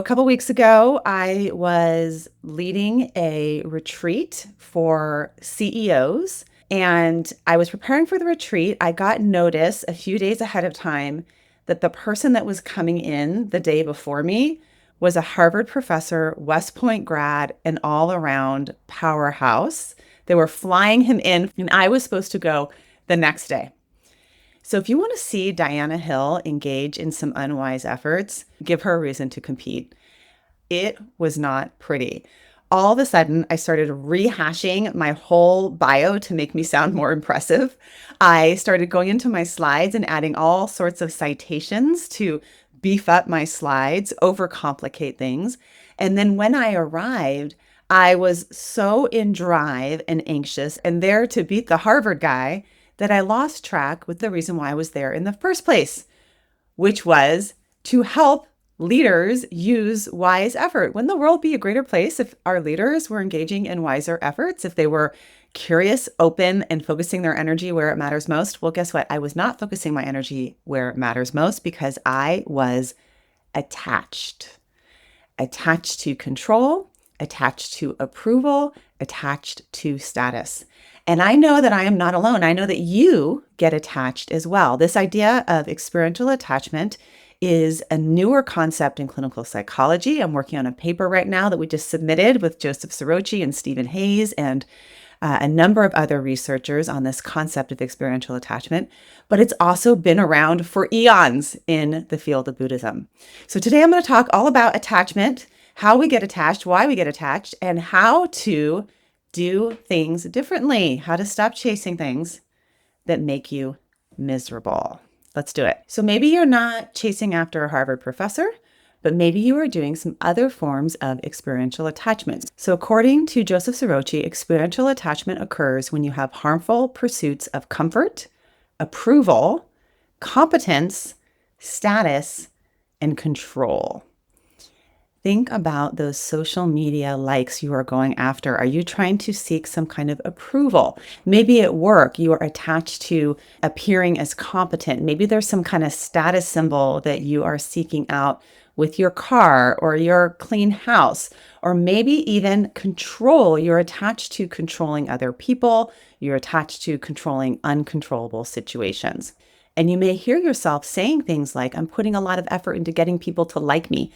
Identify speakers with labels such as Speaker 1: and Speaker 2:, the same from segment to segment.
Speaker 1: A couple weeks ago, I was leading a retreat for CEOs, and I was preparing for the retreat. I got notice a few days ahead of time that the person that was coming in the day before me was a Harvard professor, West Point grad, an all around powerhouse. They were flying him in, and I was supposed to go the next day. So if you want to see Diana Hill engage in some unwise efforts, give her a reason to compete. It was not pretty. All of a sudden, I started rehashing my whole bio to make me sound more impressive. I started going into my slides and adding all sorts of citations to beef up my slides, overcomplicate things. And then when I arrived, I was so in drive and anxious and there to beat the Harvard guy that I lost track with the reason why I was there in the first place, which was to help leaders use wise effort. Wouldn't the world be a greater place if our leaders were engaging in wiser efforts, if they were curious, open, and focusing their energy where it matters most? Well, guess what? I was not focusing my energy where it matters most because I was attached. Attached to control, attached to approval, attached to status. And I know that I am not alone. I know that you get attached as well. This idea of experiential attachment is a newer concept in clinical psychology. I'm working on a paper right now that we just submitted with Joseph Sorochi and Stephen Hayes and a number of other researchers on this concept of experiential attachment, but it's also been around for eons in the field of Buddhism. So today I'm going to talk all about attachment, how we get attached, why we get attached, and how to do things differently, how to stop chasing things that make you miserable. Let's do it. So maybe you're not chasing after a Harvard professor, but maybe you are doing some other forms of experiential attachment. So according to Joseph Sorochi, experiential attachment occurs when you have harmful pursuits of comfort, approval, competence, status, and control. Think about those social media likes you are going after. Are you trying to seek some kind of approval? Maybe at work, you are attached to appearing as competent. Maybe there's some kind of status symbol that you are seeking out with your car or your clean house, or maybe even control. You're attached to controlling other people. You're attached to controlling uncontrollable situations. And you may hear yourself saying things like, I'm putting a lot of effort into getting people to like me.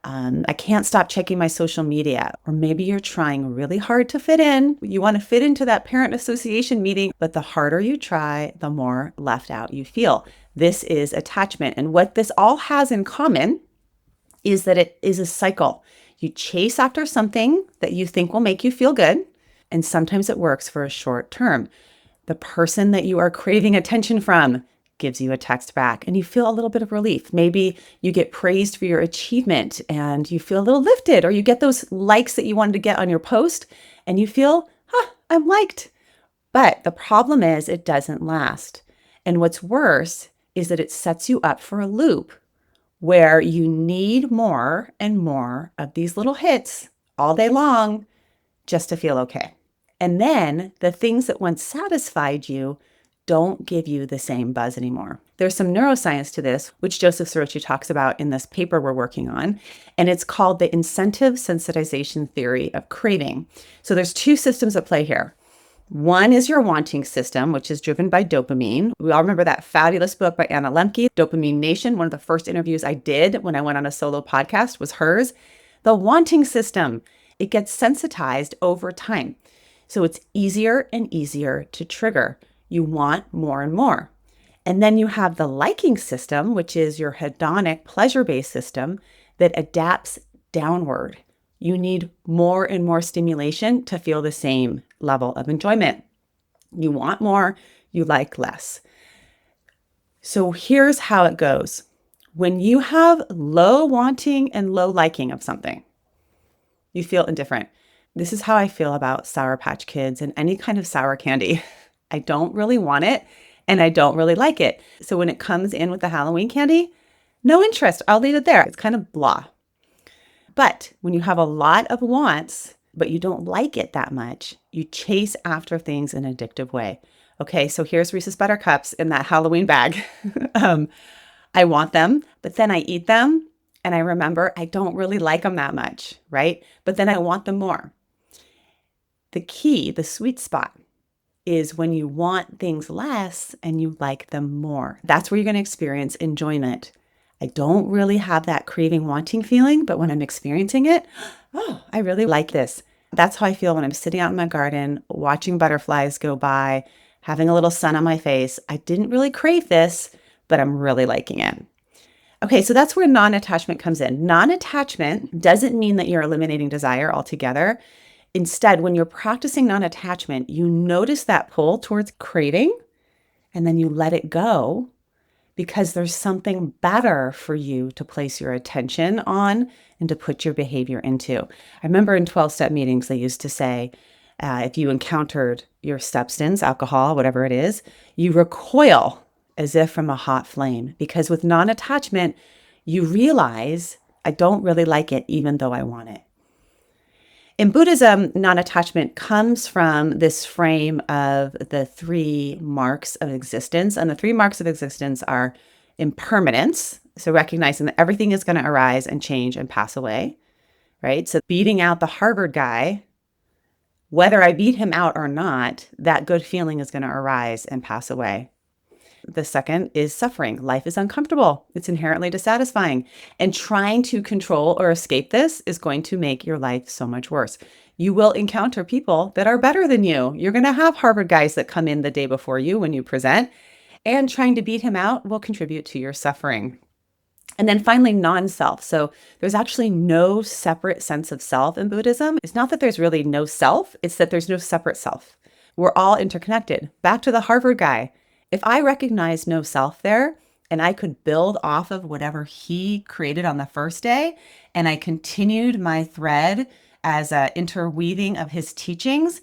Speaker 1: I can't stop checking my social media. Or maybe you're trying really hard to fit in. You want to fit into that parent association meeting, but the harder you try, the more left out you feel. This is attachment. And what this all has in common is that it is a cycle. You chase after something that you think will make you feel good, and sometimes it works for a short term. The person that you are craving attention from gives you a text back and you feel a little bit of relief. Maybe you get praised for your achievement and you feel a little lifted, or you get those likes that you wanted to get on your post and you feel, I'm liked. But the problem is it doesn't last. And what's worse is that it sets you up for a loop where you need more and more of these little hits all day long just to feel okay. And then the things that once satisfied you don't give you the same buzz anymore. There's some neuroscience to this, which Joseph Sorochi talks about in this paper we're working on, and it's called the incentive sensitization theory of craving. So there's two systems at play here. One is your wanting system, which is driven by dopamine. We all remember that fabulous book by Anna Lemke, Dopamine Nation. One of the first interviews I did when I went on a solo podcast was hers. The wanting system, it gets sensitized over time. So it's easier and easier to trigger. You want more and more. And then you have the liking system, which is your hedonic pleasure-based system that adapts downward. You need more and more stimulation to feel the same level of enjoyment. You want more, you like less. So here's how it goes. When you have low wanting and low liking of something, you feel indifferent. This is how I feel about Sour Patch Kids and any kind of sour candy. I don't really want it and I don't really like it. So when it comes in with the Halloween candy, no interest. I'll leave it there. It's kind of blah. But when you have a lot of wants, but you don't like it that much, you chase after things in an addictive way. Okay, so here's Reese's Buttercups in that Halloween bag. I want them, but then I eat them And I remember I don't really like them that much, right? But then I want them more. The key, the sweet spot, is when you want things less and you like them more. That's where you're going to experience enjoyment. I don't really have that craving, wanting feeling, but when I'm experiencing it, oh, I really like this. That's how I feel when I'm sitting out in my garden, watching butterflies go by, having a little sun on my face. I didn't really crave this, but I'm really liking it. Okay, so that's where non-attachment comes in. Non-attachment doesn't mean that you're eliminating desire altogether. Instead, when you're practicing non-attachment, you notice that pull towards craving and then you let it go because there's something better for you to place your attention on and to put your behavior into. I remember in 12-step meetings, they used to say, if you encountered your substance, alcohol, whatever it is, you recoil as if from a hot flame, because with non-attachment, you realize I don't really like it, even though I want it. In Buddhism, non-attachment comes from this frame of the 3 marks of existence. And the 3 marks of existence are impermanence, so recognizing that everything is going to arise and change and pass away, right? So beating out the Harvard guy, whether I beat him out or not, that good feeling is going to arise and pass away. The second is suffering. Life is uncomfortable. It's inherently dissatisfying. And trying to control or escape this is going to make your life so much worse. You will encounter people that are better than you. You're going to have Harvard guys that come in the day before you when you present, and trying to beat him out will contribute to your suffering. And then finally, non-self. So there's actually no separate sense of self in Buddhism. It's not that there's really no self, it's that there's no separate self. We're all interconnected. Back to the Harvard guy. If I recognize no self there and I could build off of whatever he created on the first day, and I continued my thread as an interweaving of his teachings,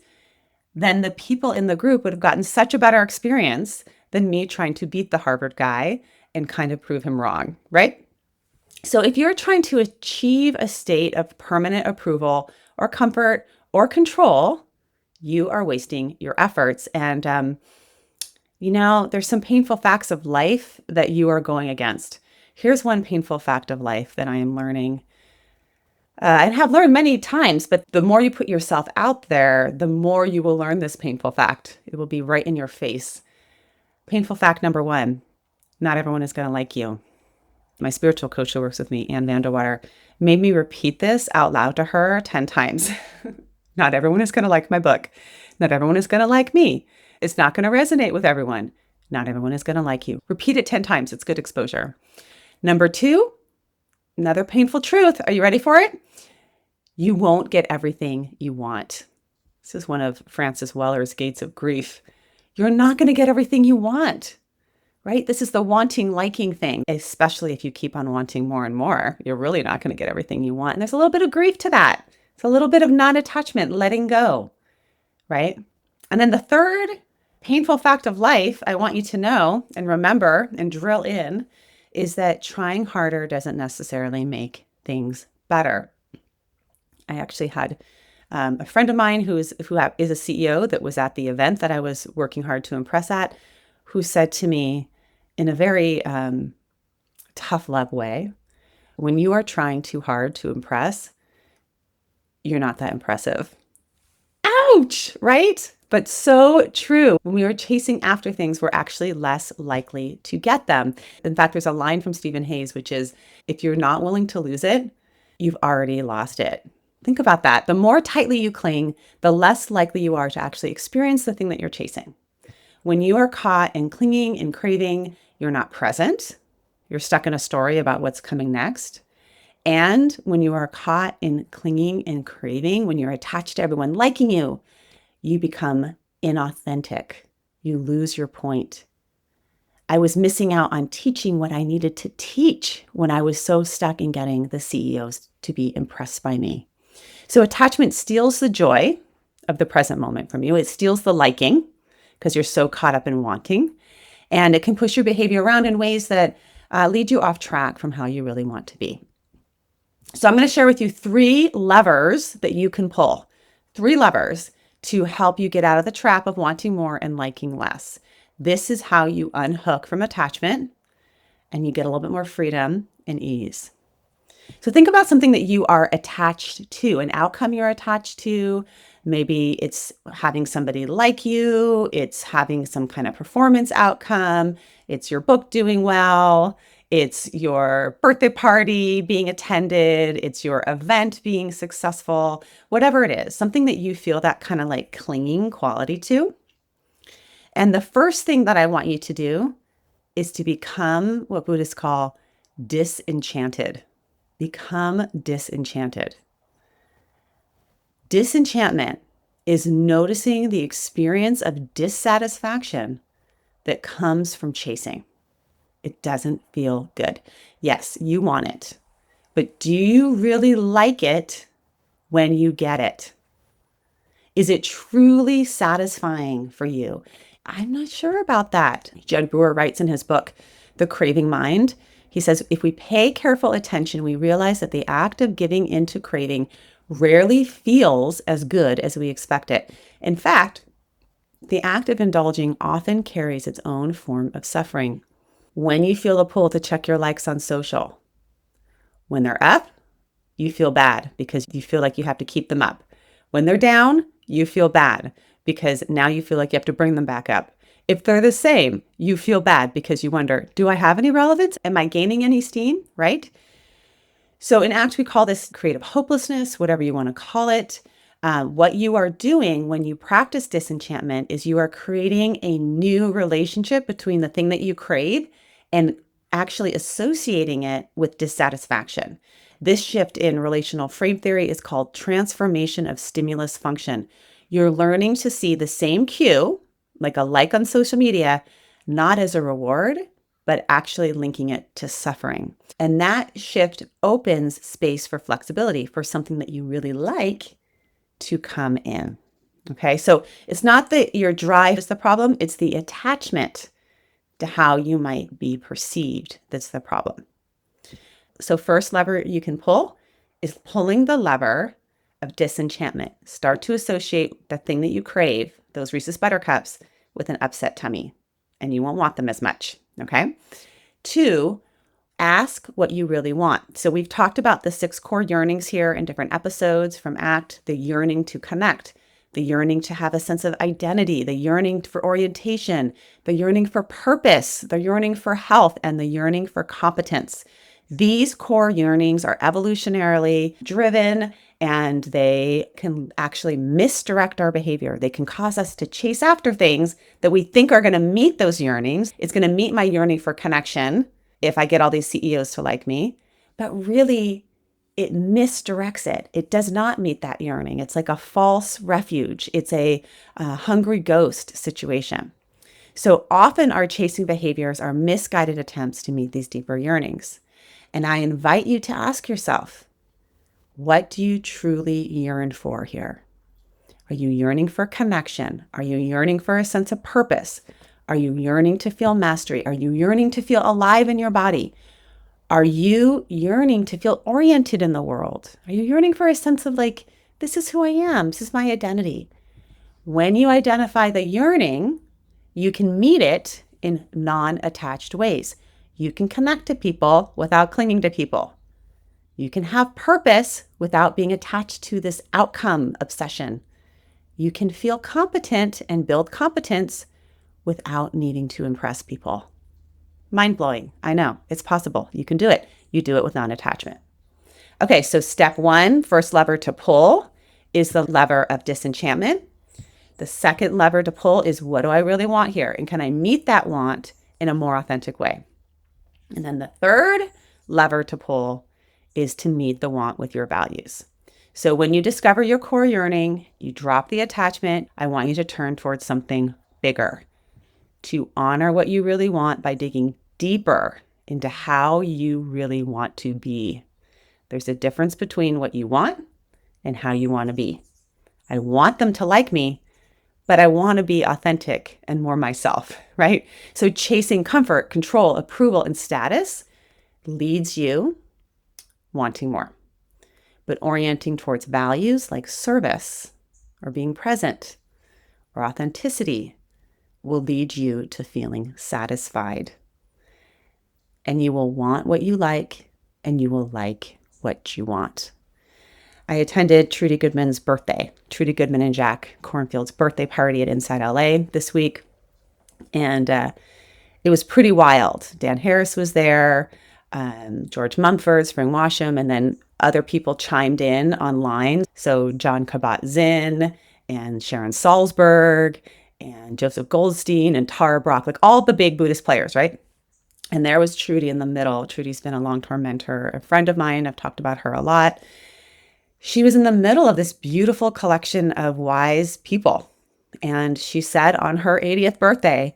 Speaker 1: then the people in the group would have gotten such a better experience than me trying to beat the Harvard guy and kind of prove him wrong, right? So if you're trying to achieve a state of permanent approval or comfort or control, you are wasting your efforts. And, there's some painful facts of life that you are going against. Here's one painful fact of life that I am learning and have learned many times, but the more you put yourself out there, the more you will learn this painful fact. It will be right in your face. Painful fact number 1, not everyone is going to like you. My spiritual coach who works with me, Ann Vandewater, made me repeat this out loud to her 10 times. Not everyone is going to like my book. Not everyone is going to like me. It's not going to resonate with everyone. Not everyone is going to like you. Repeat it 10 times. It's good exposure. Number 2, another painful truth. Are you ready for it? You won't get everything you want. This is one of Francis Weller's gates of grief. You're not going to get everything you want, right? This is the wanting, liking thing, especially if you keep on wanting more and more. You're really not going to get everything you want. And there's a little bit of grief to that. It's a little bit of non-attachment, letting go, right? And then the third painful fact of life I want you to know and remember and drill in is that trying harder doesn't necessarily make things better. I actually had a friend of mine who is a CEO that was at the event that I was working hard to impress at, who said to me in a very tough love way, when you are trying too hard to impress, you're not that impressive. Ouch, right? But so true. When we are chasing after things, we're actually less likely to get them. In fact, there's a line from Stephen Hayes, which is, if you're not willing to lose it, you've already lost it. Think about that. The more tightly you cling, the less likely you are to actually experience the thing that you're chasing. When you are caught in clinging and craving, you're not present. You're stuck in a story about what's coming next. And when you are caught in clinging and craving, when you're attached to everyone liking you, you become inauthentic. You lose your point. I was missing out on teaching what I needed to teach when I was so stuck in getting the CEOs to be impressed by me. So attachment steals the joy of the present moment from you. It steals the liking because you're so caught up in wanting. And it can push your behavior around in ways that lead you off track from how you really want to be. So I'm going to share with you 3 levers that you can pull. 3 levers to help you get out of the trap of wanting more and liking less. This is how you unhook from attachment and you get a little bit more freedom and ease. So think about something that you are attached to, an outcome you're attached to. Maybe it's having somebody like you, it's having some kind of performance outcome, it's your book doing well, it's your birthday party being attended, it's your event being successful, whatever it is, something that you feel that kind of like clinging quality to. And the first thing that I want you to do is to become what Buddhists call disenchanted. Become disenchanted. Disenchantment is noticing the experience of dissatisfaction that comes from chasing. It doesn't feel good. Yes, you want it, but do you really like it when you get it? Is it truly satisfying for you? I'm not sure about that. Jed Brewer writes in his book, The Craving Mind, he says, if we pay careful attention, we realize that the act of giving into craving rarely feels as good as we expect it. In fact, the act of indulging often carries its own form of suffering. When you feel a pull to check your likes on social, when they're up, you feel bad because you feel like you have to keep them up. When they're down, you feel bad because now you feel like you have to bring them back up. If they're the same, you feel bad because you wonder, do I have any relevance? Am I gaining any steam? Right? So in ACT, we call this creative hopelessness, whatever you want to call it. What you are doing when you practice disenchantment is you are creating a new relationship between the thing that you crave and actually associating it with dissatisfaction. This shift in relational frame theory is called transformation of stimulus function. You're learning to see the same cue, like a like on social media, not as a reward, but actually linking it to suffering. And that shift opens space for flexibility for something that you really like to come in. Okay, so it's not that your drive is the problem, it's the attachment to how you might be perceived that's the problem. So first lever you can pull is pulling the lever of disenchantment. Start to associate the thing that you crave, those Reese's Buttercups, with an upset tummy, and you won't want them as much, okay? 2, ask what you really want. So we've talked about the 6 core yearnings here in different episodes from ACT, the yearning to connect, the yearning to have a sense of identity, the yearning for orientation, the yearning for purpose, the yearning for health, and the yearning for competence. These core yearnings are evolutionarily driven and they can actually misdirect our behavior. They can cause us to chase after things that we think are going to meet those yearnings. It's going to meet my yearning for connection if I get all these CEOs to like me, but really it misdirects it. It does not meet that yearning. It's like a false refuge. It's a hungry ghost situation. So often our chasing behaviors are misguided attempts to meet these deeper yearnings. And I invite you to ask yourself, what do you truly yearn for here? Are you yearning for connection? Are you yearning for a sense of purpose? Are you yearning to feel mastery? Are you yearning to feel alive in your body? Are you yearning to feel oriented in the world? Are you yearning for a sense of like, this is who I am, this is my identity? When you identify the yearning, you can meet it in non-attached ways. You can connect to people without clinging to people. You can have purpose without being attached to this outcome obsession. You can feel competent and build competence without needing to impress people. Mind-blowing. I know. It's possible. You can do it. You do it with non-attachment. Okay, so step 1, first lever to pull is the lever of disenchantment. The second lever to pull is, what do I really want here? And can I meet that want in a more authentic way? And then the third lever to pull is to meet the want with your values. So when you discover your core yearning, you drop the attachment. I want you to turn towards something bigger, to honor what you really want by digging deeper into how you really want to be. There's a difference between what you want and how you want to be. I want them to like me, but I want to be authentic and more myself, right? So chasing comfort, control, approval, and status leads you wanting more. But orienting towards values like service or being present or authenticity will lead you to feeling satisfied. And you will want what you like, and you will like what you want. I attended Trudy Goodman's birthday, Trudy Goodman and Jack Cornfield's birthday party at Inside LA this week. And it was pretty wild. Dan Harris was there, George Mumford, Spring Washam, and then other people chimed in online. So John Kabat-Zinn and Sharon Salzberg and Joseph Goldstein and Tara Brach, like all the big Buddhist players, right? And there was Trudy in the middle. Trudy's been a long-term mentor, a friend of mine. I've talked about her a lot. She was in the middle of this beautiful collection of wise people. And she said on her 80th birthday,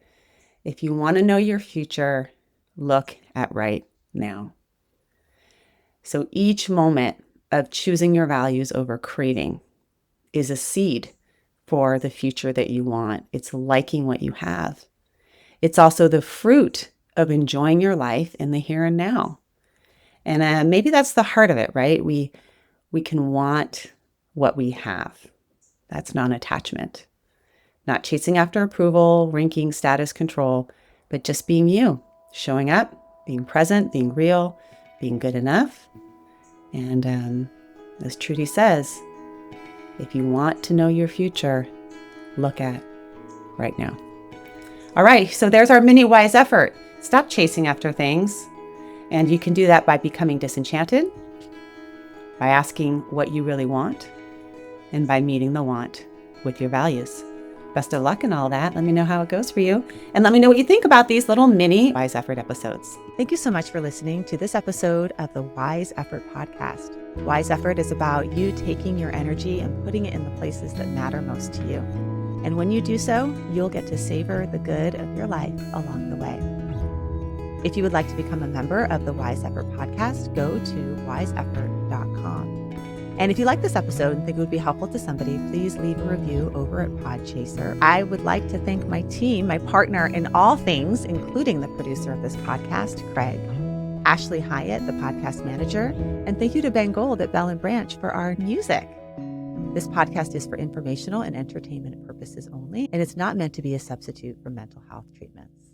Speaker 1: if you want to know your future, look at right now. So each moment of choosing your values over craving is a seed for the future that you want. It's liking what you have. It's also the fruit of enjoying your life in the here and now. And maybe that's the heart of it, right? We can want what we have. That's non-attachment. Not chasing after approval, ranking, status, control, but just being you, showing up, being present, being real, being good enough. And as Trudy says, if you want to know your future, look at right now. All right, so there's our mini wise effort. Stop chasing after things. And you can do that by becoming disenchanted, by asking what you really want, and by meeting the want with your values. Best of luck in all that. Let me know how it goes for you. And let me know what you think about these little mini Wise Effort episodes. Thank you so much for listening to this episode of the Wise Effort podcast. Wise Effort is about you taking your energy and putting it in the places that matter most to you. And when you do so, you'll get to savor the good of your life along the way. If you would like to become a member of the Wise Effort podcast, go to wiseeffort.com. And if you like this episode and think it would be helpful to somebody, please leave a review over at Podchaser. I would like to thank my team, my partner in all things, including the producer of this podcast, Craig, Ashley Hyatt, the podcast manager, and thank you to Ben Gold at Bell and Branch for our music. This podcast is for informational and entertainment purposes only, and it's not meant to be a substitute for mental health treatments.